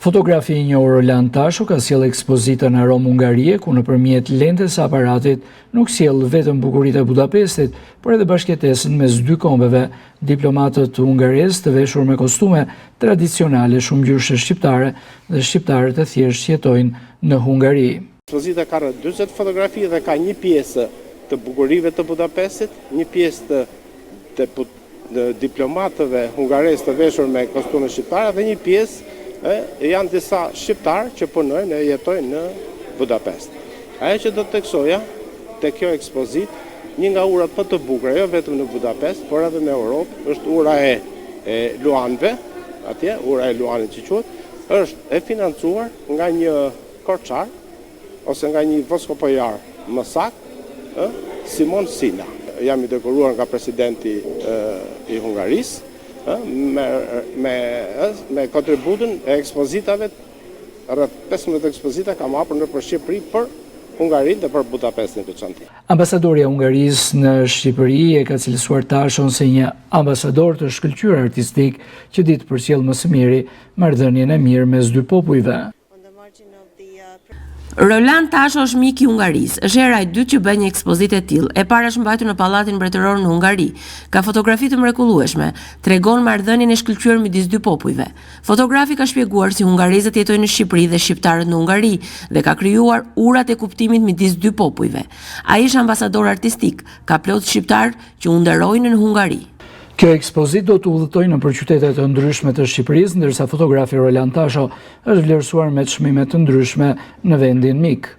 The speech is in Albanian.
Fotografi I njohur Roland Tasho ka sjellë ekspozitën Aromë Hungarie, ku nëpërmjet lentes së aparatit nuk sjell vetëm bukuritë e Budapestit, por edhe bashkëtesën mes dy kombeve, diplomatët hungarez të veshur me kostume tradicionale shumëngjyrëshe shqiptare dhe shqiptarët e thjeshtë jetojnë në Hungari. Ekspozita ka 40 fotografi dhe ka një pjesë të bukurive të Budapestit, një pjesë të diplomatëve hungarez të veshur me kostume shqiptare dhe një pjesë janë disa shqiptarë që punojnë e jetojnë në Budapest. Ajo që do të teksoja te kjo ekspozit, një nga urat më të bukura, jo vetëm në Budapest, por edhe në Europë, është ura e Luanëve, atje, ura e Luanit që quhet, është e financuar nga një korçar ose nga një voskopojar më saktë, Simon Sila. Jam I dekoruar nga presidenti I Hungarisë, me kontributin e ekspozitave, rreth 15 ekspozita kam hapur nëpër Shqipëri për Hungarinë dhe për Budapestin veçantë. Ambasadorja e Hungarisë në Shqipëri e ka cilësuar Tashon si një ambasador të shkëlqyer artistik që di të përcjell më së miri marrëdhënien e mirë mes dy popujve. Roland Tasho është mik I Hungarisë. Është hera e dytë që bën një ekspozitë e tillë. E para është mbajtur në Pallatin Mbretëror në Hungari. Ka fotografi të mrekullueshme, tregon marrëdhënien e shkëlqyer midis dy popujve. Fotografi ka shpjeguar si hungarezët jetojnë në Shqipëri dhe shqiptarët në Hungari dhe ka krijuar urat e kuptimit midis dy popujve. Ai është ambasador artistik, ka plot shqiptar që u nderojnë në Hungari. Kjo ekspozit do të udhëtojë nëpër qytete të ndryshme të Shqipërisë, ndërsa fotografi Roland Tasho është vlerësuar me çmime të ndryshme në vendin mik.